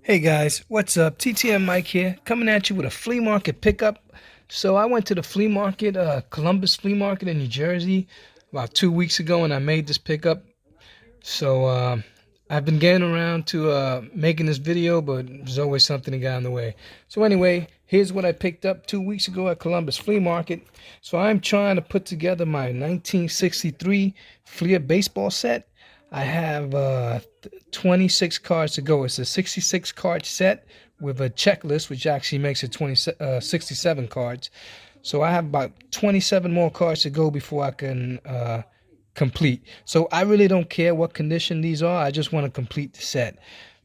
Hey guys, what's up? TTM Mike here, coming at you with a flea market pickup. So I went to the flea market, Columbus Flea Market in New Jersey, about 2 weeks ago, and I made this pickup. So I've been getting around to making this video, but there's always something that got in the way. So anyway, here's what I picked up 2 weeks ago at Columbus Flea Market. So I'm trying to put together my 1963 Flea baseball set. I have 26 cards to go. It's a 66 card set with a checklist, which actually makes it 67 cards. So I have about 27 more cards to go before I can complete. So I really don't care what condition these are. I just want to complete the set.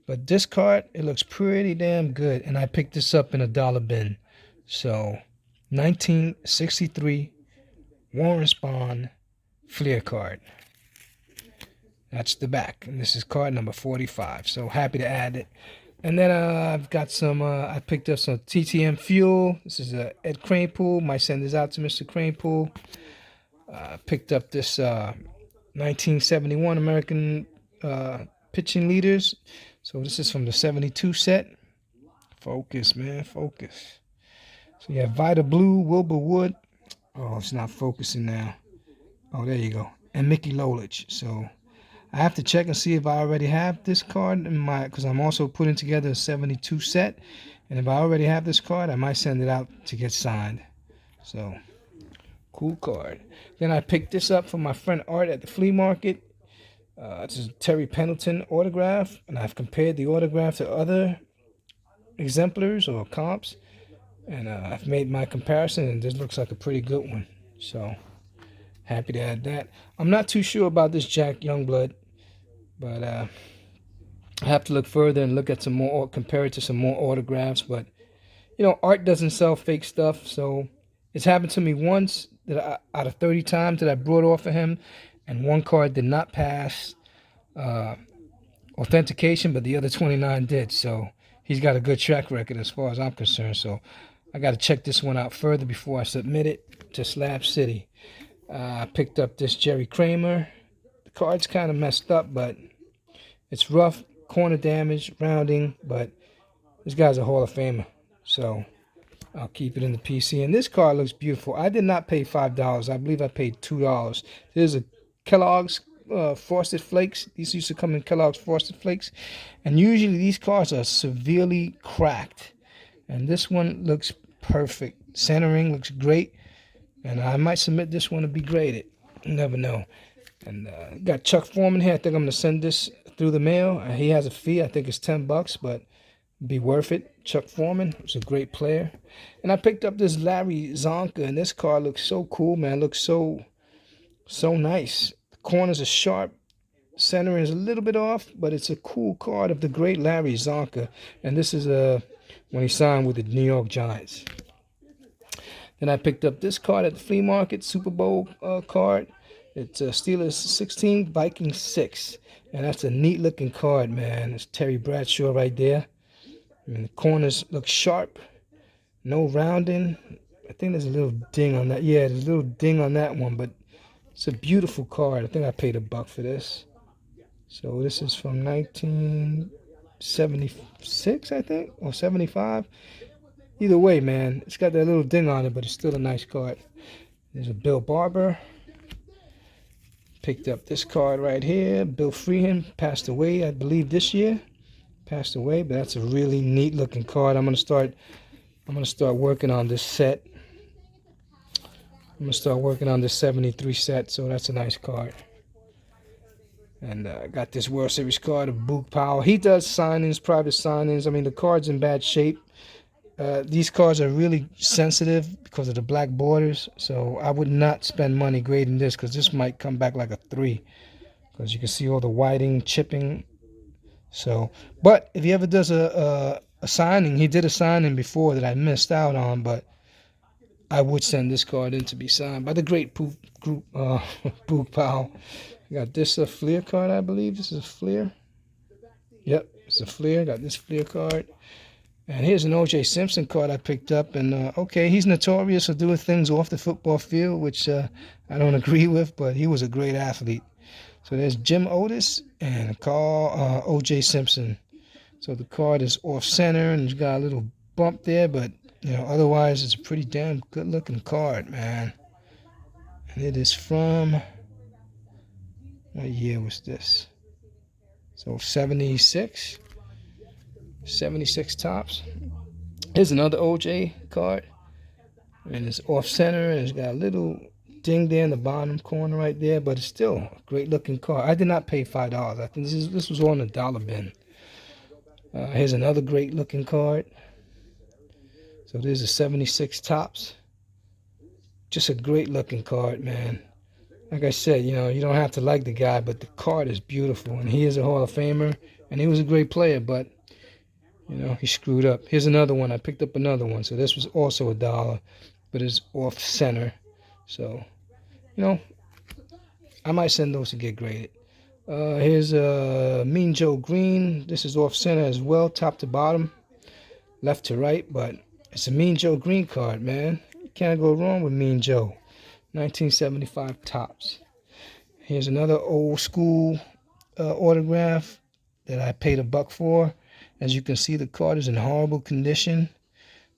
But this card, it looks pretty damn good. And I picked this up in a dollar bin. So 1963 Warren Spahn Fleer card. That's the back. And this is card number 45. So happy to add it. And then I've got some, I picked up some TTM fuel. This is a Ed Kranepool. Might send this out to Mr. Kranepool. Picked up this 1971 American pitching leaders. So this is from the 72 set. Focus, man, focus. So you have Vita Blue, Wilbur Wood. Oh, it's not focusing now. Oh, there you go. And Mickey Lolich. So I have to check and see if I already have this card in my, because I'm also putting together a 72 set. And if I already have this card, I might send it out to get signed. So cool card. Then I picked this up from my friend Art at the flea market. This is Terry Pendleton autograph, and I've compared the autograph to other exemplars or comps, and I've made my comparison, and this looks like a pretty good one. So happy to add that. I'm not too sure about this Jack Youngblood, but I have to look further and look at some more, compare it to some more autographs. But you know, Art doesn't sell fake stuff, so it's happened to me once that out of 30 times that I brought off of him, and one card did not pass authentication, but the other 29 did. So he's got a good track record as far as I'm concerned. So I got to check this one out further before I submit it to Slab City. I picked up this Jerry Kramer. The card's kind of messed up, but it's rough, corner damage, rounding, but this guy's a Hall of Famer. So I'll keep it in the PC. And this card looks beautiful. I did not pay $5. I believe I paid $2. There's a Kellogg's Frosted Flakes. These used to come in Kellogg's Frosted Flakes. And usually these cards are severely cracked. And this one looks perfect. Centering looks great. And I might submit this one to be graded. You never know. And got Chuck Foreman here. I think I'm going to send this through the mail. He has a fee. I think it's $10, but be worth it. Chuck Foreman was a great player. And I picked up this Larry Zonka, and this card looks so cool, man. It looks so nice. The corners are sharp. Centering is a little bit off, but it's a cool card of the great Larry Zonka. And this is when he signed with the New York Giants. Then I picked up this card at the flea market, Super Bowl card. It's Steelers 16, Vikings 6. And that's a neat looking card, man. It's Terry Bradshaw right there. I mean, the corners look sharp. No rounding. I think there's a little ding on that. Yeah, there's a little ding on that one, but it's a beautiful card. I think I paid $1 for this. So this is from 1976, I think, or 75. Either way, man, it's got that little ding on it, but it's still a nice card. There's a Bill Barber. Picked up this card right here. Bill Freehan passed away, I believe, this year. Passed away, but that's a really neat looking card. I'm gonna start working on this set. I'm gonna start working on this 73 set, so that's a nice card. And I got this World Series card of Boog Powell. He does signings, private signings. I mean, the card's in bad shape. These cards are really sensitive because of the black borders, so I would not spend money grading this, because this might come back like a 3, because you can see all the whiting, chipping. So, but if he ever does a signing, he did a signing before that I missed out on, but I would send this card in to be signed by the great Boog Powell. I got this Fleer card, I believe. This is a Fleer. Yep, it's a Fleer. Got this Fleer card. And here's an O.J. Simpson card I picked up. And, okay, he's notorious for doing things off the football field, which I don't agree with, but he was a great athlete. So there's Jim Otis and O.J. Simpson. So the card is off center and it's got a little bump there, but otherwise it's a pretty damn good looking card, man. And it is from, what year was this? So 76 tops. Here's another OJ card, and it's off center and it's got a little ding there in the bottom corner right there, but it's still a great looking card. I did not pay $5. I think this was on the dollar bin. Here's another great looking card. So there's a 76 tops. Just a great looking card, man. Like I said, you don't have to like the guy, but the card is beautiful, and he is a Hall of Famer, and he was a great player, but he screwed up. Here's another one. I picked up another one. So this was also a dollar, but it's off center. So, I might send those to get graded. Here's a Mean Joe Green. This is off center as well, top to bottom, left to right, but it's a Mean Joe Green card, man. You can't go wrong with Mean Joe. 1975 tops. Here's another old school autograph that I paid $1 for. As you can see, the card is in horrible condition.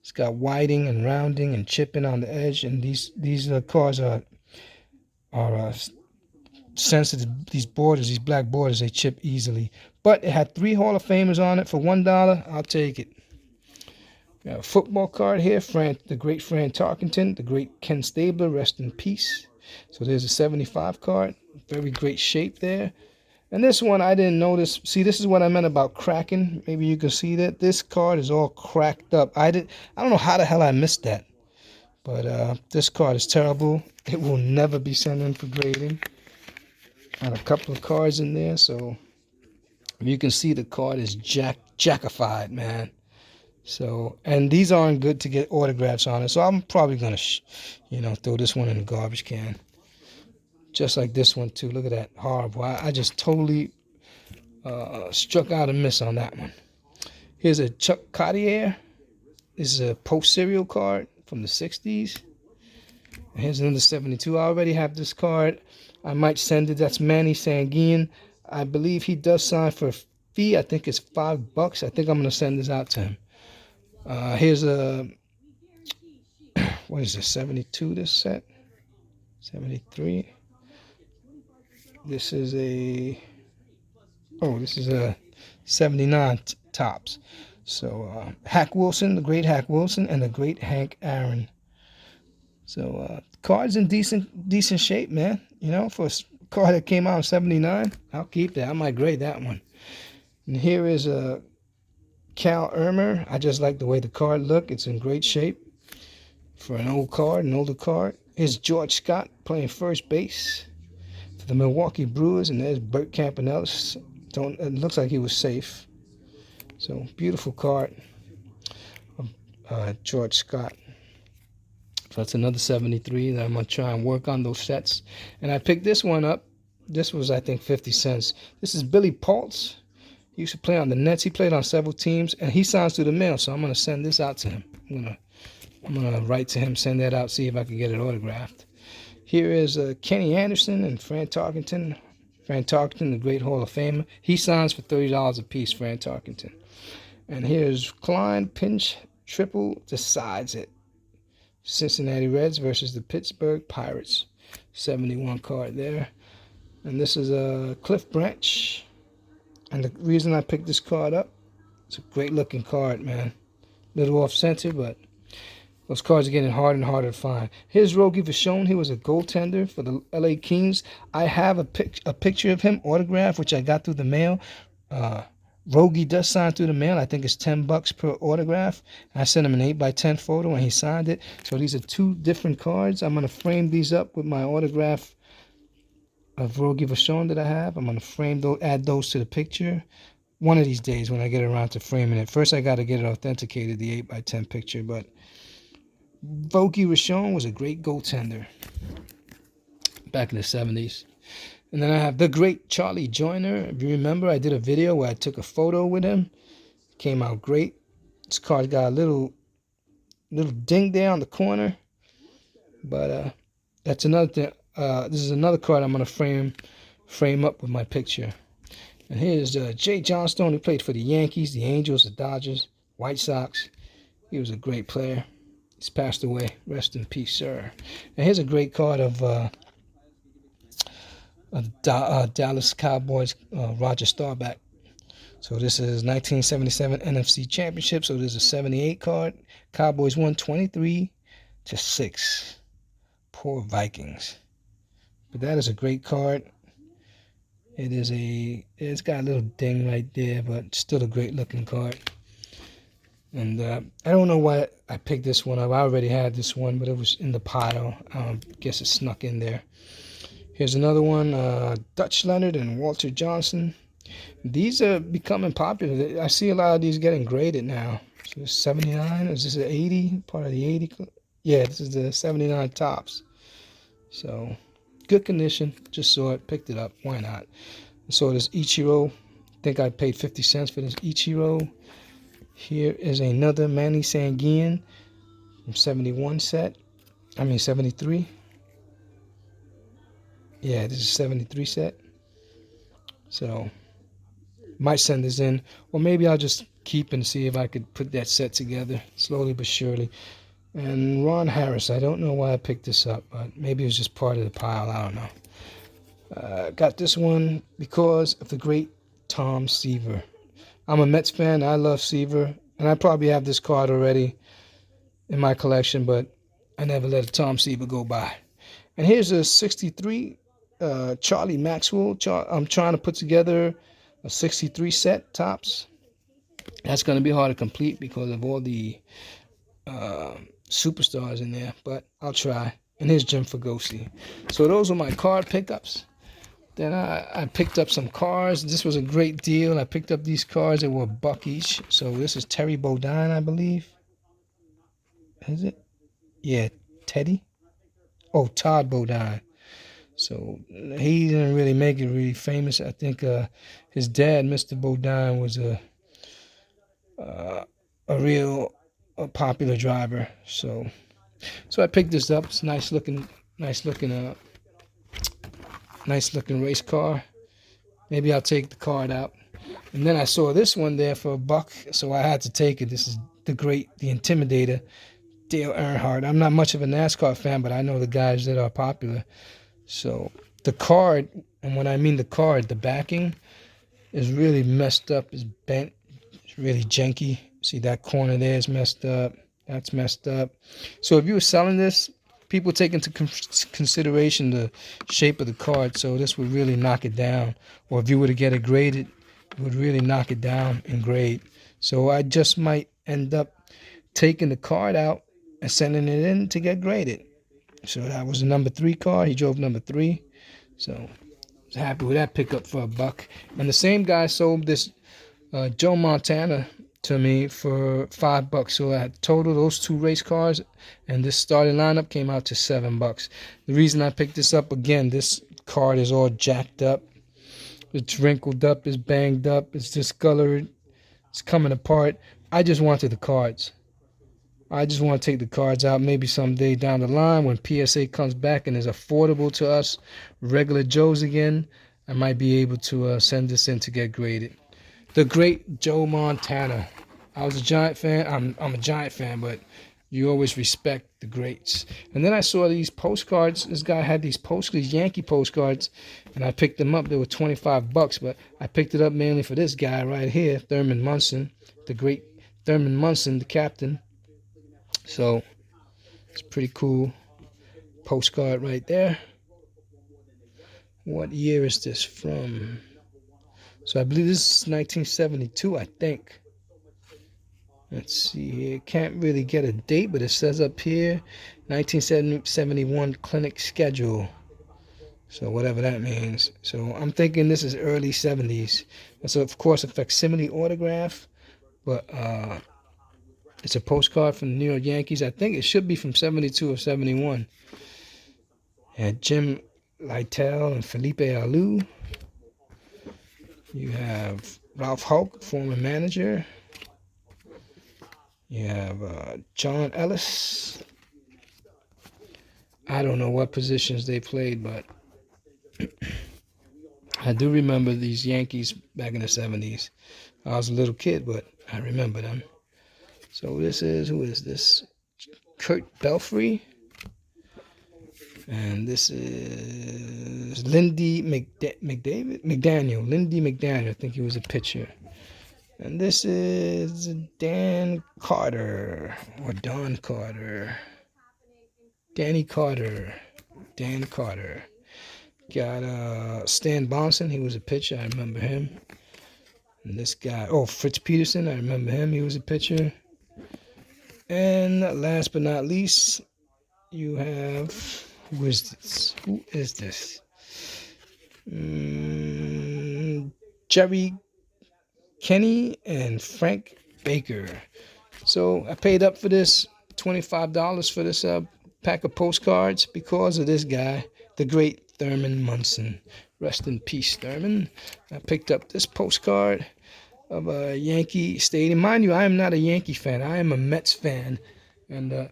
It's got whiting and rounding and chipping on the edge, and these cards are sensitive. These borders, these black borders, they chip easily. But it had 3 Hall of Famers on it for $1. I'll take it. Got a football card here, the great Fran Tarkenton, the great Ken Stabler, rest in peace. So there's a 75 card, very great shape there. And this one I didn't notice. See, this is what I meant about cracking. Maybe you can see that this card is all cracked up. I don't know how the hell I missed that. But this card is terrible. It will never be sent in for grading. Got a couple of cards in there, so you can see the card is jackified, man. So, and these aren't good to get autographs on it. So I'm probably gonna, throw this one in the garbage can. Just like this one too. Look at that, horrible. I just totally struck out a miss on that one. Here's a Chuck Cartier. This is a post serial card from the 60s. And here's another 72. I already have this card. I might send it. That's Manny Sanguine. I believe he does sign for a fee. I think it's $5. I think I'm gonna send this out to him. Here's a, what is this, 72 this set? 73. This is a 79 tops. So Hack Wilson, the great Hack Wilson, and the great Hank Aaron. So cards in decent shape, man. For a card that came out in 79, I'll keep that. I might grade that one. And here is a Cal Irmer. I just like the way the card looked. It's in great shape for an older card. Here's George Scott playing first base for the Milwaukee Brewers, and there's Bert Campanellis. It looks like he was safe. So beautiful card of George Scott. So that's another 73 that I'm gonna try and work on those sets. And I picked this one up. This was, I think, 50 cents. This is Billy Paultz. He used to play on the Nets. He played on several teams, and he signs through the mail. So I'm gonna send this out to him. I'm gonna write to him, send that out, see if I can get it autographed. Here is Kenny Anderson and Fran Tarkenton. Fran Tarkenton, the great Hall of Famer. He signs for $30 a piece, Fran Tarkenton. And here's Klein Pinch Triple decides it. Cincinnati Reds versus the Pittsburgh Pirates. 71 card there. And this is a Cliff Branch. And the reason I picked this card up, it's a great looking card, man. Little off center, but those cards are getting harder and harder to find. Here's Rogie Vachon. He was a goaltender for the LA Kings. I have a picture of him autographed, which I got through the mail. Rogie does sign through the mail. I think it's $10 per autograph. I sent him an 8x10 photo and he signed it. So these are 2 different cards. I'm going to frame these up with my autograph of Rogie Vachon that I have. I'm going to add those to the picture one of these days when I get around to framing it. First, I got to get it authenticated, the 8x10 picture. But Rogie Vachon was a great goaltender back in the 70s. And then I have the great Charlie Joyner. If you remember, I did a video where I took a photo with him. Came out great. This card got a little ding there on the corner. But that's another thing. This is another card I'm going to frame up with my picture. And here's Jay Johnstone, who played for the Yankees, the Angels, the Dodgers, White Sox. He was a great player. He's passed away. Rest in peace, sir. And here's a great card of Dallas Cowboys, Roger Staubach. So this is 1977 NFC Championship. So there's a 78 card. Cowboys won 23-6. Poor Vikings. But that is a great card. It's got a little ding right there, but still a great looking card. And I don't know why I picked this one up. I already had this one, but it was in the pile. I guess it snuck in there. Here's another one, Dutch Leonard and Walter Johnson. These are becoming popular. I see a lot of these getting graded now. So it's 79. Is this an 80? Part of the 80? Yeah, this is the 79 tops. So good condition. Just saw it, picked it up. Why not? So this Ichiro. I think I paid 50 cents for this Ichiro. Here is another Manny Sanguian from 71 set. 73. Yeah, this is 73 set. So might send this in, or maybe I'll just keep and see if I could put that set together slowly but surely. And Ron Harris, I don't know why I picked this up, but maybe it was just part of the pile. I don't know. Got this one because of the great Tom Seaver. I'm a Mets fan. I love Seaver, and I probably have this card already in my collection, but I never let a Tom Seaver go by. And here's a 63 Charlie Maxwell. I'm trying to put together a 63 set tops. That's going to be hard to complete because of all the superstars in there, but I'll try. And here's Jim Fregosi. So those are my card pickups. Then I picked up some cars. This was a great deal. I picked up these cars. They were $1 each. So this is Terry Bodine, I believe. Is it? Yeah, Teddy. Oh, Todd Bodine. So he didn't really make it really famous. I think his dad, Mr. Bodine, was a real popular driver. So I picked this up. It's nice looking race car. Maybe I'll take the card out. And then I saw this one there for $1, so I had to take it. This is the Intimidator, Dale Earnhardt. I'm not much of a NASCAR fan, but I know the guys that are popular. So the card, and when I mean the card, the backing is really messed up. It's bent. It's really janky. See, that corner there is messed up. That's messed up. So if you were selling this, people take into consideration the shape of the card. So this would really knock it down. Or if you were to get it graded, it would really knock it down in grade. So I just might end up taking the card out and sending it in to get graded. So that was a number 3 car. He drove number 3. So I was happy with that pickup for $1. And the same guy sold this Joe Montana to me for $5. So I had total those 2 race cars, and this starting lineup came out to $7. The reason I picked this up, again, this card is all jacked up. It's wrinkled up, it's banged up, it's discolored, it's coming apart. I just wanted the cards. I just want to take the cards out maybe someday down the line when PSA comes back and is affordable to us, regular Joes again. I might be able to send this in to get graded. The great Joe Montana. I was a Giant fan. I'm a Giant fan, but you always respect the greats. And then I saw these postcards. This guy had these Yankee postcards, and I picked them up. They were $25, but I picked it up mainly for this guy right here, Thurman Munson, the great Thurman Munson, the captain. So it's pretty cool postcard right there. What year is this from? So I believe this is 1972, I think. Let's see here. Can't really get a date, but it says up here 1971 clinic schedule. So whatever that means. So I'm thinking this is early 70s. That's, of course, a facsimile autograph, but it's a postcard from the New York Yankees. I think it should be from 72 or 71. And Jim Lytle and Felipe Alou. You have Ralph Hulk, former manager. You have John Ellis. I don't know what positions they played, but I do remember these Yankees back in the 70s. I was a little kid, but I remember them. So this is, who is this? Kurt Belfry. And this is Lindy McDaniel. Lindy McDaniel. I think he was a pitcher. And this is Dan Carter. Or Don Carter. Danny Carter. Dan Carter. Got Stan Bonson. He was a pitcher. I remember him. And this guy, Fritz Peterson. I remember him. He was a pitcher. And last but not least, you have, who is this? Who is this? Jerry Kenny and Frank Baker. So I paid up for this, $25 for this pack of postcards because of this guy, the great Thurman Munson. Rest in peace, Thurman. I picked up this postcard of a Yankee Stadium. Mind you, I am not a Yankee fan. I am a Mets fan. And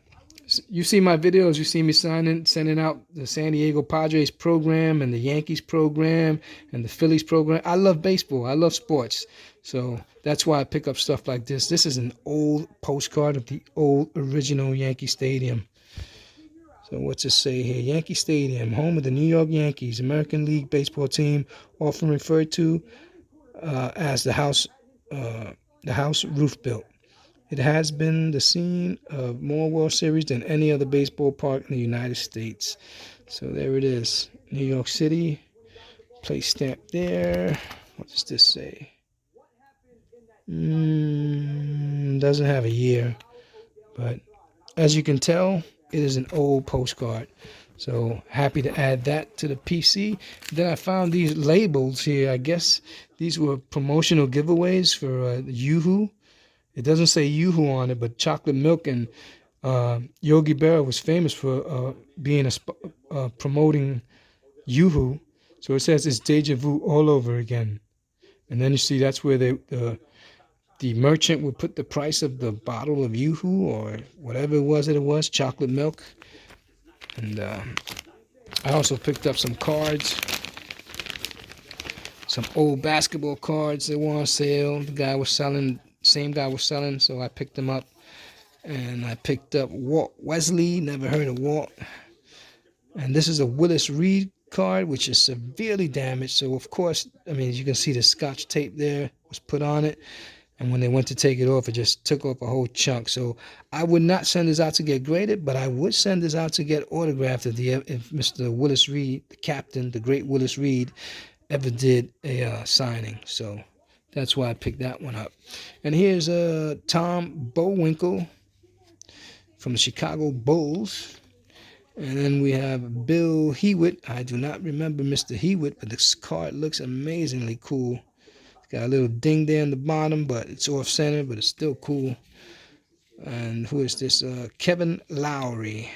you see my videos. You see me sending out the San Diego Padres program and the Yankees program and the Phillies program. I love baseball. I love sports. So that's why I pick up stuff like this. This is an old postcard of the old original Yankee Stadium. So what's it say here? Yankee Stadium, home of the New York Yankees, American League baseball team, often referred to as the house roof built. It has been the scene of more World Series than any other baseball park in the United States. So there it is. New York City. Place stamp there. What does this say? Doesn't have a year. But as you can tell, it is an old postcard. So happy to add that to the PC. Then I found these labels here. I guess these were promotional giveaways for Yoo-Hoo. It doesn't say Yoo-Hoo on it, but chocolate milk, and Yogi Berra was famous for being promoting Yoo-Hoo. So it says it's deja vu all over again. And then you see that's where the merchant would put the price of the bottle of Yoo-Hoo or whatever it was, chocolate milk. And I also picked up some cards, some old basketball cards that were on sale. Same guy was selling, so I picked them up. And I picked up Walt Wesley, never heard of Walt. And this is a Willis Reed card, which is severely damaged. So, of course, as you can see the Scotch tape there was put on it. And when they went to take it off, it just took off a whole chunk. So I would not send this out to get graded, but I would send this out to get autographed if Mr. Willis Reed, the captain, the great Willis Reed, ever did a signing. So that's why I picked that one up. And here's Tom Bowinkle from the Chicago Bulls. And then we have Bill Hewitt. I do not remember Mr. Hewitt, but this card looks amazingly cool. It's got a little ding there in the bottom, but it's off center, but it's still cool. And who is this? Kevin Lowry.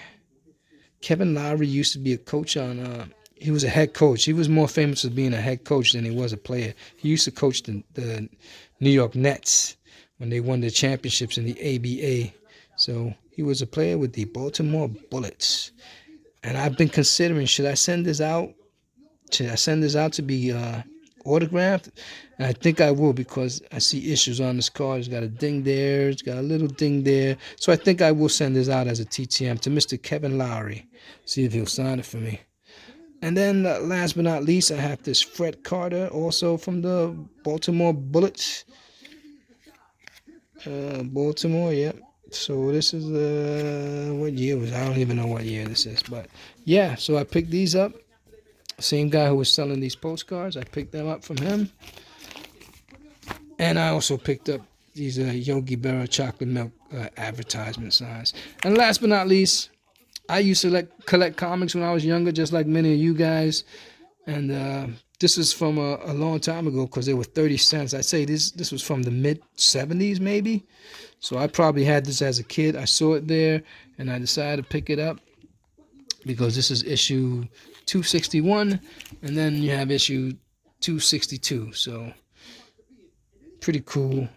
Kevin Lowry used to be a coach on... he was a head coach. He was more famous for being a head coach than he was a player. He used to coach the New York Nets when they won the championships in the ABA. So he was a player with the Baltimore Bullets. And I've been considering, should I send this out? Should I send this out to be autographed? And I think I will, because I see issues on this card. It's got a ding there. It's got a little ding there. So I think I will send this out as a TTM to Mr. Kevin Lowry. See if he'll sign it for me. And then last but not least, I have this Fred Carter, also from the Baltimore Bullets. Baltimore, yep. So this is, what year was it? I don't even know what year this is. But yeah, so I picked these up. Same guy who was selling these postcards. I picked them up from him. And I also picked up these Yogi Berra chocolate milk advertisement signs. And last but not least, I used to collect comics when I was younger, just like many of you guys. And this is from a long time ago, because they were 30 cents. I'd say this was from the mid-70s, maybe. So I probably had this as a kid. I saw it there, and I decided to pick it up, because this is issue 261, and then you have issue 262. So pretty cool.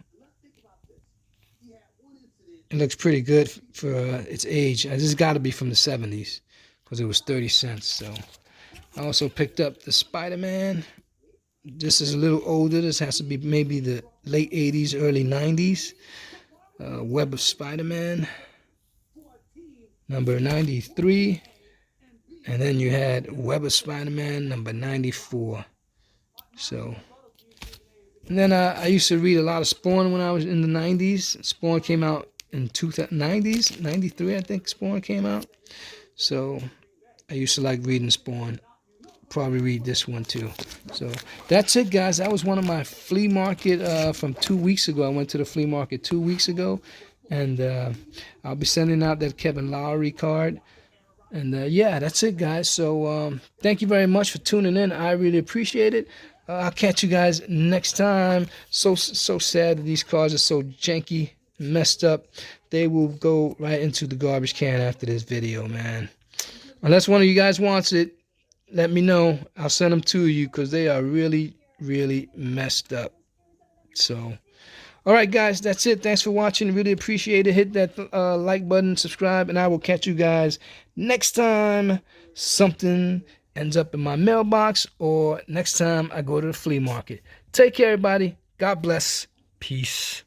It looks pretty good for its age. This has got to be from the 70s, because it was 30 cents. So I also picked up the Spider-Man This is a little older. This has to be maybe the late 80s, early 90s. Web of Spider-Man, number 93. And then you had Web of Spider-Man, number 94. So, and then I used to read a lot of Spawn when I was in the 90s. Spawn came out in 90s, 93, I think Spawn came out. So I used to like reading Spawn. Probably read this one too. So that's it, guys. That was one of my flea market from 2 weeks ago. I went to the flea market 2 weeks ago, and I'll be sending out that Kevin Lowry card. And yeah, that's it, guys. So thank you very much for tuning in. I really appreciate it. I'll catch you guys next time. So sad that these cards are so janky, messed up. They will go right into the garbage can after this video, man. Unless one of you guys wants it, let me know. I'll send them to you because they are really, really messed up. So, all right, guys, that's it. Thanks for watching. Really appreciate it. Hit that like button, subscribe, and I will catch you guys next time something ends up in my mailbox or next time I go to the flea market. Take care, everybody. God bless. Peace.